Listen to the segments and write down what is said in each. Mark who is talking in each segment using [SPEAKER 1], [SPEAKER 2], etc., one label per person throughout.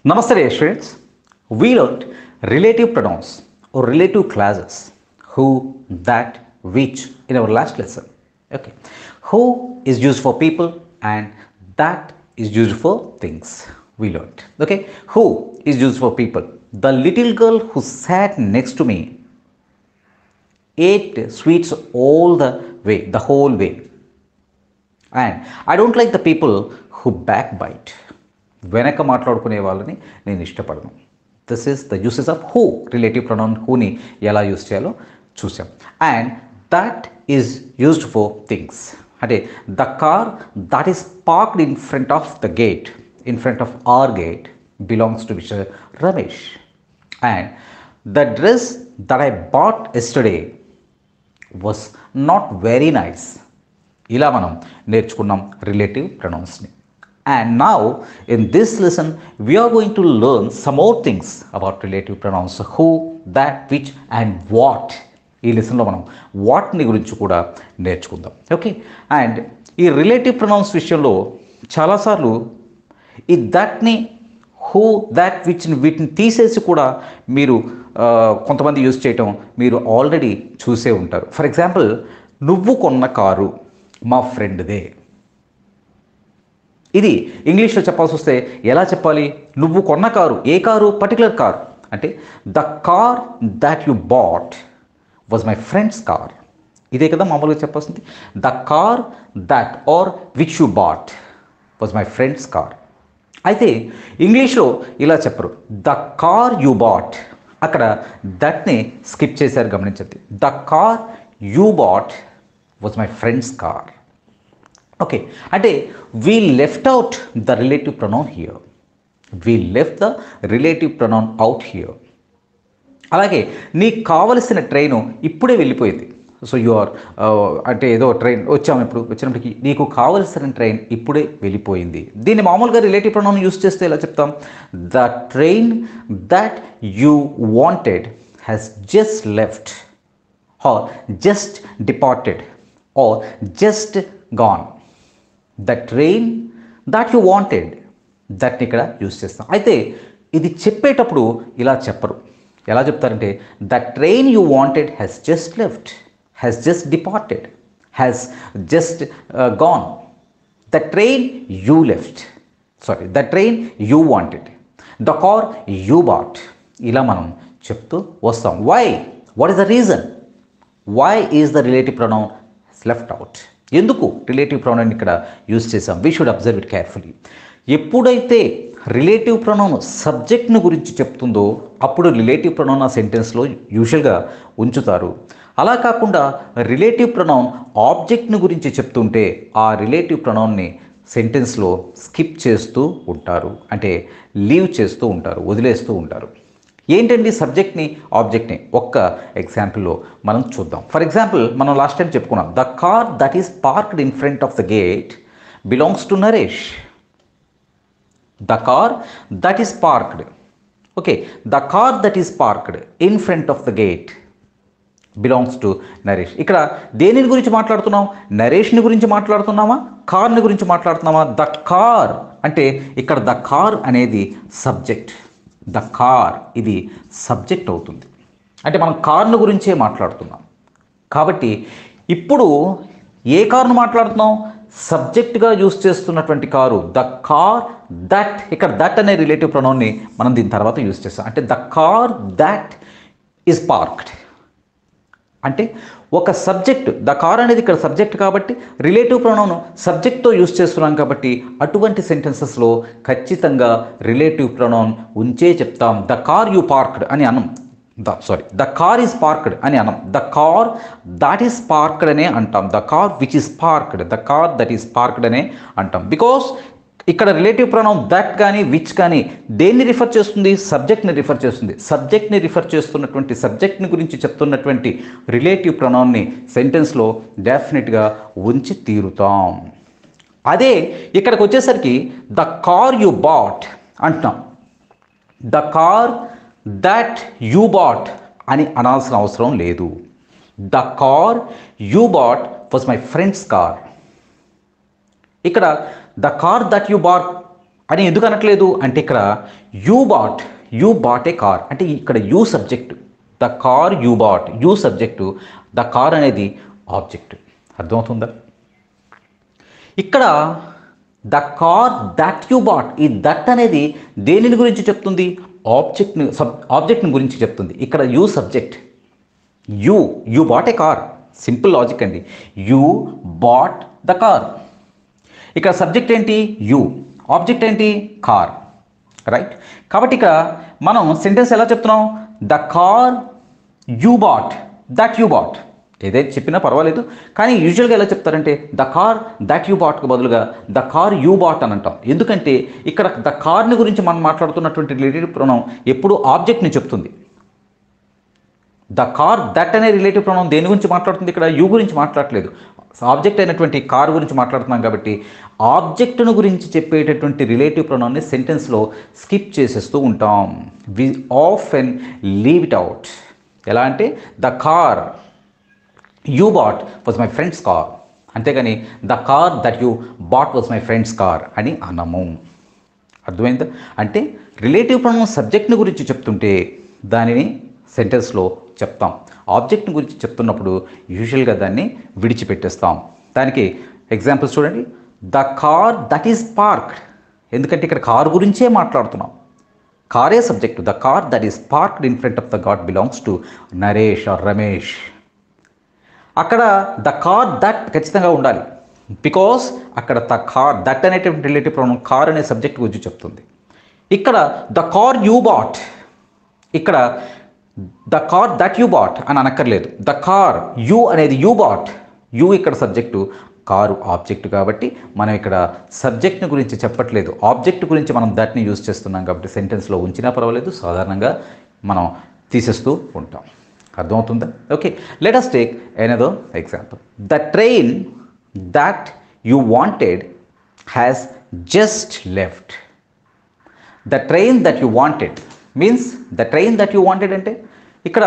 [SPEAKER 1] Namaste, dear students. We learned relative pronouns or relative clauses who, that, which in our last lesson. Okay. Who is used for people and that is used for things. We learned. Okay. Who is used for people. The little girl who sat next to me ate sweets all the way, the whole way. And I don't like the people who backbite. వెనక మాట్లాడుకునే వాళ్ళని నేను ఇష్టపడను. This is the uses of who. Relative pronoun హూని ఎలా use చేయాలో చూసాం. And that is used for things. అంటే the car that is parked in front of the gate, in front of our gate belongs to mister Ramesh. And the dress that I bought yesterday was not very nice. ఇలా మనం నేర్చుకున్నాం relative ప్రొనౌన్స్ని. And now in this lesson we are going to learn some more things about relative pronouns, who, that, which and what. ఈ లెసన్లో మనం వాట్ని గురించి కూడా నేర్చుకుందాం. ఓకే. అండ్ ఈ రిలేటివ్ ప్రొనౌన్స్ విషయంలో చాలాసార్లు ఈ దట్ని, హూ, దాట్, విచ్ని వీటిని తీసేసి కూడా మీరు కొంతమంది యూజ్ చేయటం మీరు ఆల్రెడీ చూసే ఉంటారు. ఫర్ ఎగ్జాంపుల్, నువ్వు కొన్న కారు మా ఫ్రెండ్దే. ఇది ఇంగ్లీష్లో చెప్పాల్సి వస్తే ఎలా చెప్పాలి? నువ్వు కొన్న కారు, ఏ కారు? Particular car. అంటే the car that you bought was my friend's car. ఇదే కదా మామూలుగా చెప్పాల్సింది. The car that or which you bought was my friend's car. అయితే ఇంగ్లీష్లో ఇలా చెప్పరు. ద కార్ యు బాట్, అక్కడ దట్ని స్కిప్ చేశారు, గమనించండి. The car you bought was my friend's car. Okay. అంటే we left out the relative pronoun here. We left the relative pronoun out here. అలాగే నీకు కావలసిన ట్రైను ఇప్పుడే వెళ్ళిపోయింది. సో యు ఆర్ అంటే ఏదో ట్రైన్ వచ్చాము, ఇప్పుడు వచ్చినప్పటికీ నీకు కావలసిన ట్రైన్ ఇప్పుడే వెళ్ళిపోయింది. దీన్ని మామూలుగా రిలేటివ్ ప్రొనౌన్ యూస్ చేస్తే ఎలా చెప్తాం? The train that you wanted has just left or just departed or just gone. The train that you wanted, దట్ని ఇక్కడ యూస్ చేస్తాం. అయితే ఇది చెప్పేటప్పుడు ఇలా చెప్పరు. ఎలా చెప్తారంటే the train you wanted has just left, has just departed, has just gone. The train you left, sorry, the train you wanted, the car you bought. ఇలా మనం చెప్తూ వస్తాం. Why? What is the reason? Why is the relative pronoun left out? ఎందుకు relative pronoun ఇక్కడ use చేసాం? We should observe it carefully. ఎప్పుడైతే relative pronoun సబ్జెక్ట్ను గురించి చెప్తుందో అప్పుడు రిలేటివ్ ప్రొనౌన్ ఆ సెంటెన్స్లో యూజువల్గా ఉంచుతారు. అలా కాకుండా రిలేటివ్ ప్రొనౌన్ ఆబ్జెక్ట్ను గురించి చెప్తుంటే ఆ రిలేటివ్ ప్రొనౌన్ని సెంటెన్స్లో స్కిప్ చేస్తూ ఉంటారు, అంటే లీవ్ చేస్తూ ఉంటారు, వదిలేస్తూ ఉంటారు. ఏంటండి సబ్జెక్ట్ని, ఆబ్జెక్ట్ని? ఒక్క ఎగ్జాంపుల్లో మనం చూద్దాం. ఫర్ ఎగ్జాంపుల్, మనం లాస్ట్ టైం చెప్పుకున్నాం, the car that is parked in front of the gate belongs to Naresh. The car that is parked, okay, the car that is parked in front of the gate belongs to Naresh. ఇక్కడ దేనిని గురించి మాట్లాడుతున్నాం? నరేష్ని గురించి మాట్లాడుతున్నామా, కార్ని గురించి మాట్లాడుతున్నామా? The car అంటే ఇక్కడ the car అనేది సబ్జెక్ట్. ద కార్ ఇది సబ్జెక్ట్ అవుతుంది. అంటే మనం కార్ను గురించే మాట్లాడుతున్నాం. కాబట్టి ఇప్పుడు ఏ కార్ను మాట్లాడుతున్నాం? సబ్జెక్ట్గా యూస్ చేస్తున్నటువంటి కారు. ద కార్ దట్, ఇక్కడ దట్ అనే రిలేటివ్ ప్రొనౌన్ని మనం దీని తర్వాత యూస్ చేస్తాం. అంటే the car that is parked. అంటే ఒక సబ్జెక్ట్, ద కార్ అనేది ఇక్కడ సబ్జెక్ట్ కాబట్టి రిలేటివ్ ప్రొనౌన్ సబ్జెక్ట్తో యూస్ చేస్తున్నాం కాబట్టి అటువంటి సెంటెన్సెస్లో ఖచ్చితంగా రిలేటివ్ ప్రొనౌన్ ఉంచే చెప్తాం. ద కార్ యూ పార్క్డ్ అని అనం, ద కార్ ఈజ్ పార్క్డ్ అని అనం. The car that is parked అనే అంటాం. The car which is parked, the car that is parked అనే అంటాం. బికాస్ ఇక్కడ రిలేటివ్ ప్రొనౌన్ దట్ కానీ విచ్ కానీ దేన్ని రిఫర్ చేస్తుంది? సబ్జెక్ట్ని రిఫర్ చేస్తుంది. సబ్జెక్ట్ని రిఫర్ చేస్తున్నటువంటి, సబ్జెక్ట్ని గురించి చెప్తున్నటువంటి రిలేటివ్ ప్రొనౌన్ని సెంటెన్స్లో డెఫినెట్గా ఉంచి తీరుతాం. అదే ఇక్కడికి వచ్చేసరికి ద కార్ యూ బాట్ అంటున్నాం. The car that you bought అని అనాల్సిన అవసరం లేదు. The car you bought was my friend's car. ఇక్కడ the car that you bought అని ఎందుకు అనట్లేదు అంటే ఇక్కడ యూ బాట్ ఏ కార్ అంటే ఇక్కడ you subject, the car you bought, you subject, the car అనేది ఆబ్జెక్టు. అర్థమవుతుందా? ఇక్కడ the car that you bought, ఈ దట్ అనేది దేనిని గురించి చెప్తుంది? ఆబ్జెక్ట్ని గురించి చెప్తుంది. ఇక్కడ you subject, you bought a car, simple logic అండి. You bought the car. ఇక్కడ సబ్జెక్ట్ ఏంటి? యూ, ఆబ్జెక్ట్ ఏంటి? Car, right. కాబట్టి ఇక్కడ మనం సెంటెన్స్ ఎలా చెప్తున్నాం? The car you bought, that you bought. ఏదైతే చెప్పినా పర్వాలేదు, కానీ యూజువల్గా ఎలా చెప్తారంటే ద కార్ దట్ యూ బాట్కు బదులుగా ద కార్ యూ బాట్ అని అంటాం. ఎందుకంటే ఇక్కడ ద కార్ని గురించి మనం మాట్లాడుతున్నటువంటి రిలేటివ్ ప్రొనౌన్ ఎప్పుడు ఆబ్జెక్ట్ని చెప్తుంది. ద కార్ దట్ అనే రిలేటివ్ ప్రొనౌన్ దేని గురించి మాట్లాడుతుంది? ఇక్కడ యూ గురించి మాట్లాడట్లేదు, ఆబ్జెక్ట్ అయినటువంటి కార్ గురించి మాట్లాడుతున్నాం. కాబట్టి ఆబ్జెక్ట్ను గురించి చెప్పేటటువంటి రిలేటివ్ ప్రొనౌన్ని సెంటెన్స్లో స్కిప్ చేసేస్తూ ఉంటాం. We often leave it out. ఎలా అంటే the car you bought was my friend's car, అంతేగాని the car that you bought was my friend's car అని అనము. అర్థమైందా? అంటే రిలేటివ్ ప్రొనౌన్ సబ్జెక్ట్ని గురించి చెప్తుంటే దానిని సెంటెన్స్లో చెప్తాం, ఆబ్జెక్ట్ని గురించి చెప్తున్నప్పుడు యూజువల్గా దాన్ని విడిచిపెట్టేస్తాం. దానికి ఎగ్జాంపుల్స్ చూడండి. The car that is parked, ఎందుకంటే ఇక్కడ కార్ గురించే మాట్లాడుతున్నాం, కారే subject. The car that is parked in front of the god belongs to Naresh or Ramesh. అక్కడ ద కార్ దట్ ఖచ్చితంగా ఉండాలి, బికాస్ అక్కడ ద కార్ దట్ అనేటువంటి రిలేటివ్ ప్రొనౌన్ కార్ అనే సబ్జెక్ట్ గురించి చెప్తుంది. ఇక్కడ ద కార్ యూ బాట్, ఇక్కడ the car that you bought అని అనక్కర్లేదు. ద కార్ యూ అనేది యూ బాట్, యూ ఇక్కడ సబ్జెక్టు, కారు ఆబ్జెక్ట్. కాబట్టి మనం ఇక్కడ సబ్జెక్ట్ని గురించి చెప్పట్లేదు, ఆబ్జెక్ట్ గురించి మనం దట్ని యూజ్ చేస్తున్నాం. కాబట్టి సెంటెన్స్లో ఉంచినా పర్వాలేదు, సాధారణంగా మనం తీసేస్తూ ఉంటాం. అర్థమవుతుందా? Okay, let us take another example. The train that you wanted has just left. The train that you wanted means the train that you wanted అంటే ఇక్కడ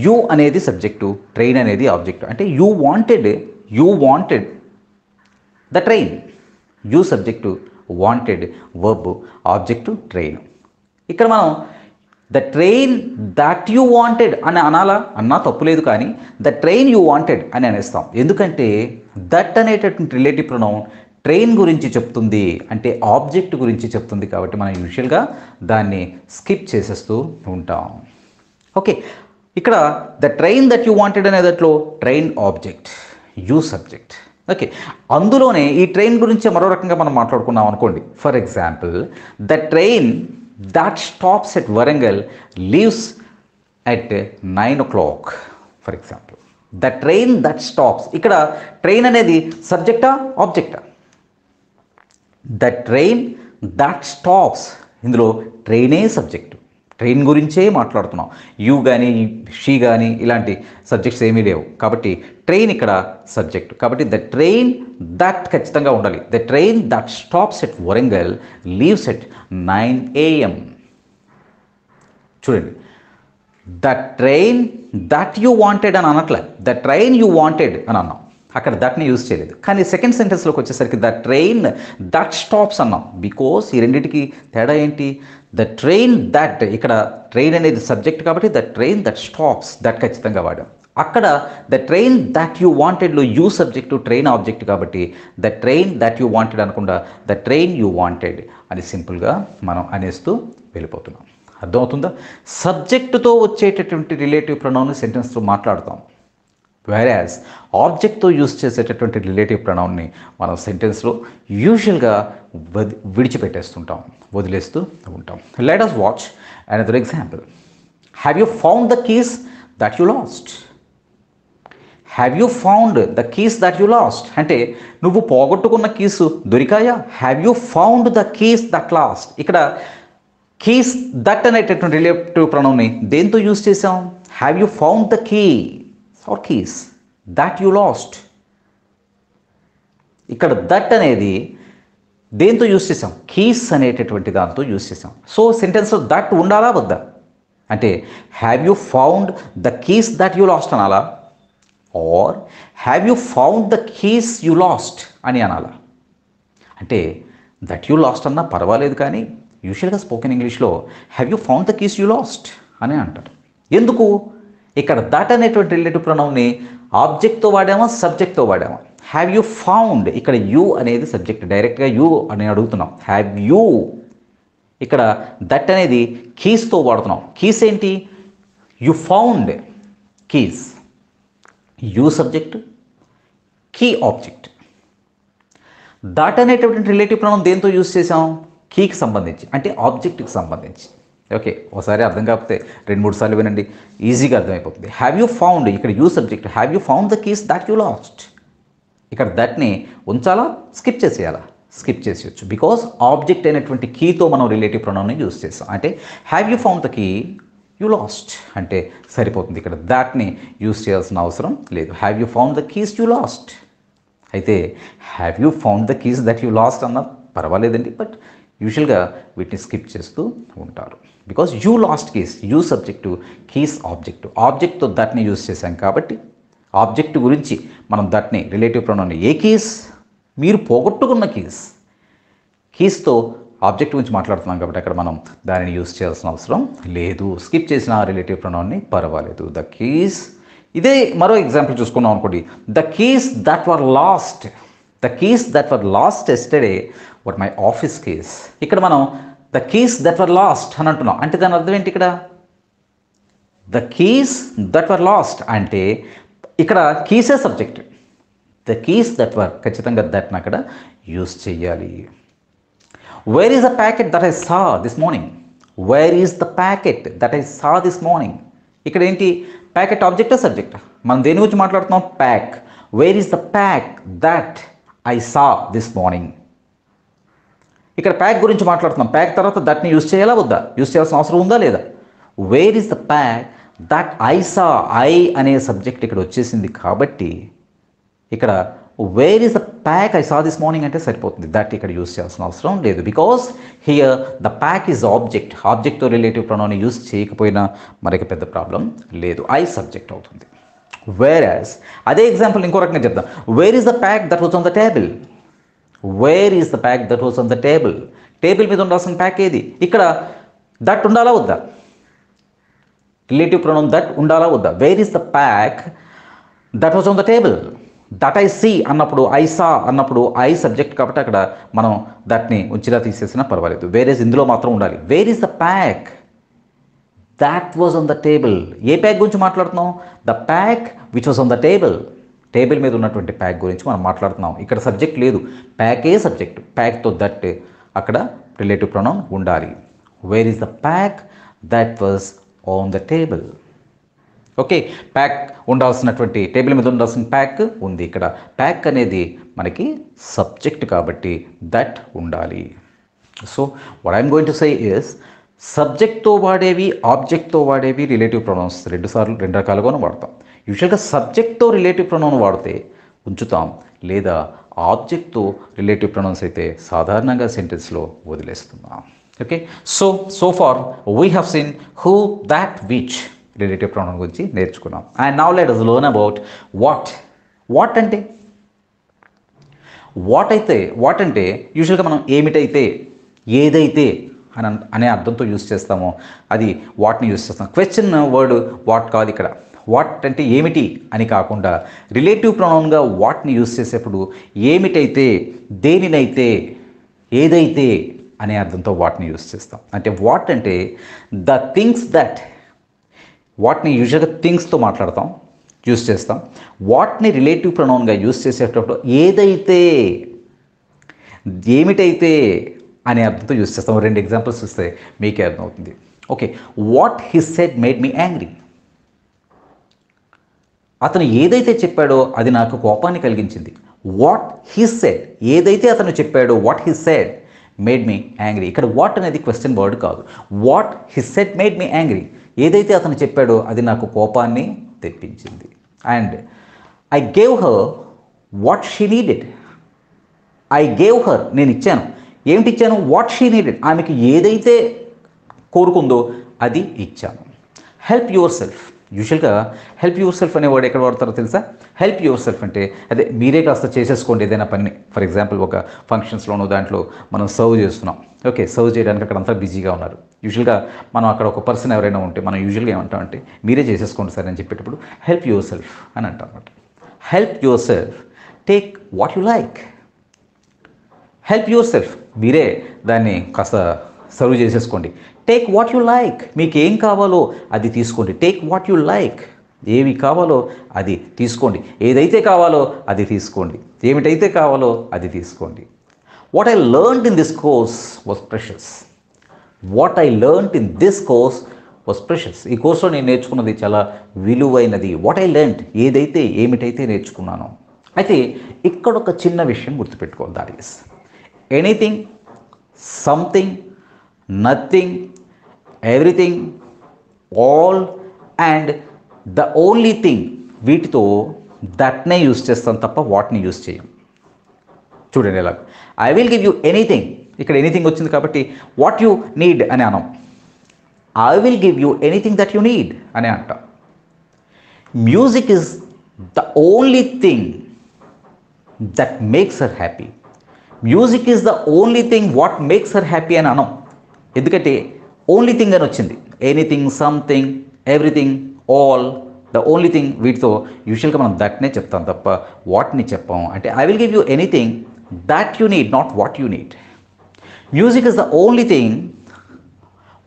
[SPEAKER 1] యూ అనేది సబ్జెక్టు, ట్రైన్ అనేది ఆబ్జెక్టు. అంటే you wanted the train, you subject, wanted verb, object train. ఇక్కడ మనం the train that you wanted అని అనాలా? అన్నా తప్పులేదు, కానీ ద ట్రైన్ యూ వాంటెడ్ అని అనేస్తాం. ఎందుకంటే దట్ అనేటటువంటి రిలేటివ్ ప్రొనౌన్ ట్రైన్ గురించి చెప్తుంది, అంటే ఆబ్జెక్ట్ గురించి చెప్తుంది. కాబట్టి మనం యూజువల్గా దాన్ని స్కిప్ చేసేస్తూ ఉంటాం. ఓకే, ఇక్కడ the train that you wanted అనే దాంట్లో train object, you subject. Okay, అందులోనే ఈ ట్రైన్ గురించి మరో రకంగా మనం మాట్లాడుకున్నాం అనుకోండి. For example, the train that stops at Warangal leaves at 9 o'clock, for example. The train that stops, ఇక్కడ ట్రైన్ అనేది సబ్జెక్టా ఆబ్జెక్టా? ద ట్రైన్ దట్ స్టాప్స్, ఇందులో ట్రైనే సబ్జెక్టు, ట్రైన్ గురించే మాట్లాడుతున్నాం. యూ కానీ షీ కానీ ఇలాంటి సబ్జెక్ట్స్ ఏమీ లేవు. కాబట్టి ట్రైన్ ఇక్కడ సబ్జెక్ట్. కాబట్టి ద ట్రైన్ దట్ ఖచ్చితంగా ఉండాలి. The train that stops at Warangal leaves at 9 AM. చూడండి, the train that you wanted అని అనట్లే, ద ట్రైన్ యూ వాంటెడ్ అని అన్నాం. అక్కడ దట్ని యూజ్ చేయలేదు. కానీ సెకండ్ సెంటెన్స్లోకి వచ్చేసరికి ద ట్రైన్ దట్ స్టాప్స్ అన్నాం. బికాస్ ఈ రెండింటికి తేడా ఏంటి? ద ట్రైన్ దట్, ఇక్కడ ట్రైన్ అనేది సబ్జెక్ట్ కాబట్టి the train that stops, that ఖచ్చితంగా వాడాం. అక్కడ ద ట్రైన్ దట్ యూ వాంటెడ్లో యూ సబ్జెక్టు, ట్రైన్ ఆబ్జెక్ట్. కాబట్టి the train that you wanted అనకుండా ద ట్రైన్ యూ వాంటెడ్ అని సింపుల్గా మనం అనేస్తూ వెళ్ళిపోతున్నాం. అర్థమవుతుందా? సబ్జెక్టుతో వచ్చేటటువంటి రిలేటివ్ ప్రొనౌన్ సెంటెన్స్తో మాట్లాడతాం, వేరాజ్ ఆబ్జెక్ట్తో యూజ్ చేసేటటువంటి రిలేటివ్ ప్రొనౌన్ని మనం సెంటెన్స్లో యూజువల్గా విడిచిపెట్టేస్తుంటాం, వదిలేస్తూ ఉంటాం. Let us watch another example. Have you found the keys that you lost? Have you found the keys that you lost అంటే నువ్వు పోగొట్టుకున్న కీసు దొరికాయా? Have you found the keys that lost. ఇక్కడ కీస్ దట్ అనేటటువంటి relative ప్రొనౌన్ని దేంతో use చేసాం? Have you found the key or keys that you lost. ఇక్కడ దట్ అనేది దేంతో యూజ్ చేసాం? కీస్ అనేటటువంటి దాంతో యూజ్ చేసాం. సో సెంటెన్స్లో దట్ ఉండాలా వద్దా? అంటే have you found the keys that you lost అనాలా, or have you found the keys you lost అని అనాలా? అంటే దట్ యూ లాస్ట్ అన్నా పర్వాలేదు, కానీ యూజువల్గా స్పోకెన్ ఇంగ్లీష్లో have you found the keys you lost అని అంటారు. ఎందుకు? ఇక్కడ దట్ అనేటువంటి రిలేటివ్ ప్రొనౌన్ని ఆబ్జెక్ట్తో వాడామా, సబ్జెక్ట్తో వాడామా? హ్యావ్ యూ ఫౌండ్, ఇక్కడ యూ అనేది సబ్జెక్ట్, డైరెక్ట్గా యూ అని అడుగుతున్నాం. హ్యావ్ యూ, ఇక్కడ దట్ అనేది కీస్తో వాడుతున్నాం. కీస్ ఏంటి? You found keys, you subject, key object. That అనేటటువంటి రిలేటివ్ ప్రొనౌన్ దేంతో యూజ్ చేసాం? కీకి సంబంధించి, అంటే ఆబ్జెక్ట్కి సంబంధించి. ఓకే, ఒకసారి అర్థం కాకపోతే 2-3 సార్లు వినండి, ఈజీగా అర్థమైపోతుంది. హ్యావ్ యూ ఫౌండ్, ఇక్కడ you subject, have you found the keys that you lost. ఇక్కడ దట్ని ఉంచాలా, స్కిప్ చేసేయాలా? స్కిప్ చేసేయచ్చు, బికాస్ ఆబ్జెక్ట్ అయినటువంటి కీతో మనం రిలేటివ్ ప్రొనౌన్ని యూజ్ చేస్తాం. అంటే have you found the key you lost అంటే సరిపోతుంది. ఇక్కడ దాట్ని యూజ్ చేయాల్సిన అవసరం లేదు. Have you found the keys you lost అయితే have you found the keys that you lost అన్న పర్వాలేదండి, బట్ యూజువల్గా వీటిని స్కిప్ చేస్తూ ఉంటారు. Because you lost keys, you subject, keys object. ఆబ్జెక్ట్తో దట్ని యూజ్ చేశాం కాబట్టి ఆబ్జెక్ట్ గురించి మనం దట్ని రిలేటివ్ ప్రొనౌన్ ఏ కీస్, మీరు పోగొట్టుకున్న కీస్. కీస్తో ఆబ్జెక్ట్ గురించి మాట్లాడుతున్నాం కాబట్టి అక్కడ మనం దానిని యూజ్ చేయాల్సిన అవసరం లేదు. స్కిప్ చేసిన రిలేటివ్ ప్రొనౌన్ని పర్వాలేదు. ద కీస్, ఇదే మరో ఎగ్జాంపుల్ చూసుకున్నాం అనుకోండి. The keys that were lost, the keys that were lost yesterday were my office keys. ఇక్కడ మనం the keys that were lost అని అంటున్నాం, అంటే దాని అర్థం ఏంటి? ఇక్కడ the keys that were lost అంటే ఇక్కడ కీసే subject. The keys that were, ఖచ్చితంగా దట్ని అక్కడ యూజ్ చేయాలి. Where is the packet that I saw this morning, where is the packet that I saw this morning. ఇక్కడ ఏంటి? ప్యాకెట్ ఆబ్జెక్టా సబ్జెక్టా? మనం దేని గురించి మాట్లాడుతున్నాం? Pack. Wear is the pack that I saw this morning. ఇక్కడ ప్యాక్ గురించి మాట్లాడుతున్నాం. ప్యాక్ తర్వాత దట్ని యూజ్ చేయాలా వద్దా? యూజ్ చేయాల్సిన అవసరం ఉందా లేదా? Where is the pack that I saw, I అనే సబ్జెక్ట్ ఇక్కడ వచ్చేసింది కాబట్టి ఇక్కడ where is the pack I saw this morning అంటే సరిపోతుంది. దట్ ఇక్కడ యూజ్ చేయాల్సిన అవసరం లేదు. Because here the pack is object. ఆబ్జెక్ట్తో రిలేటివ్ ప్రొనౌన్ యూజ్ చేయకపోయినా మనకి పెద్ద ప్రాబ్లం లేదు, ఐ సబ్జెక్ట్ అవుతుంది. వేర్ యాజ్, అదే ఎగ్జాంపుల్ ఇంకో రకంగా చెప్తాం. Where is the pack that was on the table, where is the pack that was on the table. Table మీద ఉండాల్సిన ప్యాక్ ఏది? ఇక్కడ దట్ ఉండాలా వద్దా? రిలేటివ్ ప్రొనౌన్ దట్ ఉండాలా వద్దా? Where is the pack that was on the table. That I see అన్నప్పుడు, I saw అన్నప్పుడు ఐ సబ్జెక్ట్ కాబట్టి అక్కడ మనం దట్ని ఉంచిలా తీసేసినా పర్వాలేదు. వేరేజ్ ఇందులో మాత్రం ఉండాలి. Wear is the pack that was on the table. A pack గురించి మాట్లాడుతున్నాం? The pack which was on the table. Table మీద ఉన్నటువంటి ప్యాక్ గురించి మనం మాట్లాడుతున్నాం. ఇక్కడ సబ్జెక్ట్ లేదు, ప్యాకే సబ్జెక్ట్. ప్యాక్తో దట్ అక్కడ రిలేటివ్ ప్రొనౌన్ ఉండాలి. Wear is the pack that was on the table. Okay, pack ఉండాల్సినటువంటి, టేబుల్ మీద ఉండాల్సిన ప్యాక్ ఉంది. ఇక్కడ ప్యాక్ అనేది మనకి సబ్జెక్ట్ కాబట్టి దట్ ఉండాలి. So what I'm going to say is, సబ్జెక్ట్తో వాడేవి, ఆబ్జెక్ట్తో వాడేవి రిలేటివ్ ప్రొనౌన్స్ రెండు రకాలుగాను వాడతాం. యూజువల్గా సబ్జెక్ట్తో రిలేటివ్ ప్రొనౌన్ వాడితే ఉంచుతాం, లేదా ఆబ్జెక్ట్తో రిలేటివ్ ప్రొనౌన్స్ అయితే సాధారణంగా సెంటెన్స్లో వదిలేస్తున్నాం. Okay, so far we have seen who, that, which relative pronoun గురించి నేర్చుకున్నాం. And now let us learn about what. What అంటే యూజువల్గా మనం ఏమిటైతే, ఏదైతే అనే అర్థంతో యూజ్ చేస్తామో అది వాట్ని యూజ్ చేస్తాం. క్వశ్చన్ వర్డ్ వాట్ కాదు ఇక్కడ. వాట్ అంటే ఏమిటి అని కాకుండా రిలేటివ్ ప్రొనౌన్గా వాట్ని యూజ్ చేసేప్పుడు ఏమిటైతే, దేనినైతే, ఏదైతే అనే అర్థంతో వాట్ని యూజ్ చేస్తాం. అంటే వాట్ అంటే ద థింగ్స్ దట్. వాట్ని యూజువల్గా థింగ్స్తో మాట్లాడతాం, యూజ్ చేస్తాం. వాట్ని రిలేటివ్ ప్రొనౌన్గా యూజ్ చేసేటప్పుడు ఏదైతే, ఏమిటైతే అనే అర్థంతో యూజ్ చేస్తాం. 2 ఎగ్జాంపుల్స్ ఇస్తే మీకే అర్థమవుతుంది. Okay, what he said made me angry. అతను ఏదైతే చెప్పాడో అది నాకు కోపాన్ని కలిగించింది. వాట్ హీ సెడ్, ఏదైతే అతను చెప్పాడో, what he said made me angry. ఇక్కడ వాట్ అనేది క్వశ్చన్ వర్డ్ కాదు. What he said made me angry, ఏదైతే అతను చెప్పాడో అది నాకు కోపాన్ని తెప్పించింది. And I gave her what she needed. I gave her, నేను ఇచ్చాను. ఏమిటి ఇచ్చాను? వాట్ షీ నీడెడ్, ఆమెకి ఏదైతే కోరుకుందో అది ఇచ్చాను. హెల్ప్ యువర్ సెల్ఫ్, యూజువల్గా హెల్ప్ యువర్ సెల్ఫ్ అనే వర్డ్ ఎక్కడ వాడతారో తెలుసా? హెల్ప్ యువర్ సెల్ఫ్ అంటే అదే మీరే కాస్త చేసేసుకోండి ఏదైనా పని. ఫర్ ఎగ్జాంపుల్ ఒక ఫంక్షన్స్లోనో దాంట్లో మనం సర్వ్ చేస్తున్నాం. ఓకే, సర్వ్ చేయడానికి అక్కడ అంతా బిజీగా ఉన్నారు. యూజువల్గా మనం అక్కడ ఒక పర్సన్ ఎవరైనా ఉంటే మనం యూజువల్గా ఏమంటామంటే మీరే చేసేసుకోండి సార్ అని చెప్పేటప్పుడు హెల్ప్ యువర్ సెల్ఫ్ అని అంటాం అనమాట. Help your self, take what you like. Help your self, మీరే దాన్ని కాస్త సర్వ్ చేసేసుకోండి. టేక్ వాట్ యు లైక్, మీకు ఏం కావాలో అది తీసుకోండి. టేక్ వాట్ యు లైక్, ఏవి కావాలో అది తీసుకోండి. ఏదైతే కావాలో అది తీసుకోండి. ఏమిటైతే కావాలో అది తీసుకోండి. What I learned in this course was precious. What I learned in this course was precious. ఈ కోర్సులో నేను నేర్చుకున్నది చాలా విలువైనది. వాట్ ఐ లెర్న్డ్, ఏమిటైతే నేర్చుకున్నానో. అయితే ఇక్కడ ఒక చిన్న విషయం గుర్తుపెట్టుకోవాలి. That is anything, something, nothing, everything, all and the only thing, వీటితో దట్నే యూజ్ చేస్తాం తప్ప వాటిని యూజ్ చేయం. చూడండి ఎలా, I will give you anything, ఇక్కడ ఎనీథింగ్ వచ్చింది కాబట్టి వాట్ యు నీడ్ అని అనం. I will give you anything that you need అని అంటాం. Music is the only thing that makes her happy. Music is the only thing what makes her happy అని అనం. ఎందుకంటే ఓన్లీ థింగ్ అని వచ్చింది. Anything, something, everything, all, the only thing, వీటితో యూజువల్గా మనం దట్నే చెప్తాం తప్ప వాట్ని చెప్పాం. అంటే I will give you anything that you need, not what you need. Music is the only thing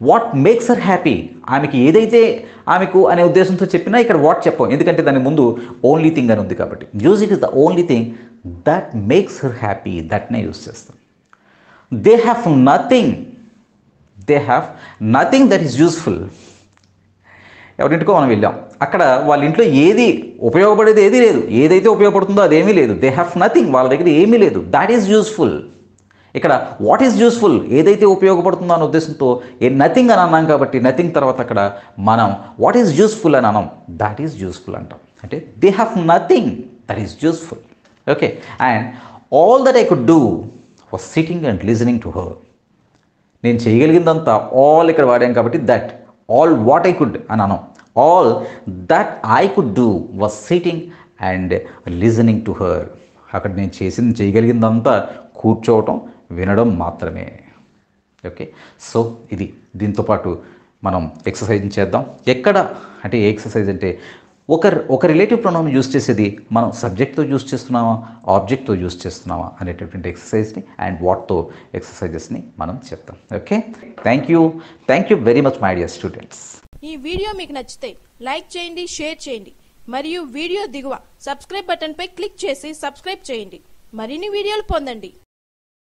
[SPEAKER 1] what makes her happy. ఆమెకి ఏదైతే ఆమెకు అనే ఉద్దేశంతో చెప్పినా ఇక్కడ వాట్ చెప్పాం, ఎందుకంటే దాని ముందు ఓన్లీ థింగ్ అని ఉంది కాబట్టి. Music is the only thing that makes her happy, దట్నే యూజ్ చేస్తాం. They have nothing, they have nothing that is useful. ఎవరింటికో మనం వెళ్ళాం, అక్కడ వాళ్ళ ఇంట్లో ఏది ఉపయోగపడేది ఏదీ లేదు. ఏదైతే ఉపయోగపడుతుందో అదేమీ లేదు. దే హ్యావ్ నథింగ్, వాళ్ళ దగ్గర ఏమీ లేదు. That is useful. ఇక్కడ వాట్ ఈజ్ యూస్ఫుల్, ఏదైతే ఉపయోగపడుతుందో అనే ఉద్దేశంతో నథింగ్ అని అన్నాం కాబట్టి నథింగ్ తర్వాత అక్కడ మనం వాట్ ఈజ్ యూస్ఫుల్ అని అన్నాం, దాట్ ఈజ్ యూస్ఫుల్ అంటాం. అంటే they have nothing that is useful. Okay, and all that I could do was sitting and listening to her. నేను చేయగలిగిందంతా ఆల్ ఇక్కడ వాడాం కాబట్టి that, all what I could అని అన్నాం. All that I could do was sitting and listening to her. అక్కడ నేను చేయగలిగిందంతా కూర్చోవటం, వినడం మాత్రమే. ఓకే, సో ఇది దీంతో పాటు మనం ఎక్సర్సైజ్ చేద్దాం. ఎక్కడ అంటే ఏ ఎక్సర్సైజ్ అంటే ఒక రిలేటివ్ ప్రొనౌన్ యూజ్ చేసేది మనం సబ్జెక్ట్తో యూజ్ చేస్తున్నామా, ఆబ్జెక్ట్తో యూజ్ చేస్తున్నామా అనేటటువంటి ఎక్సర్సైజ్ని అండ్ వాట్తో ఎక్సర్సైజెస్ని మనం చెప్తాం. Okay, thank you very much my dear students.
[SPEAKER 2] ఈ వీడియో మీకు నచ్చితే లైక్ చేయండి, షేర్ చేయండి మరియు వీడియో దిగువ సబ్స్క్రైబ్ బటన్పై క్లిక్ చేసి సబ్స్క్రైబ్ చేయండి. మరిన్ని వీడియోలు పొందండి.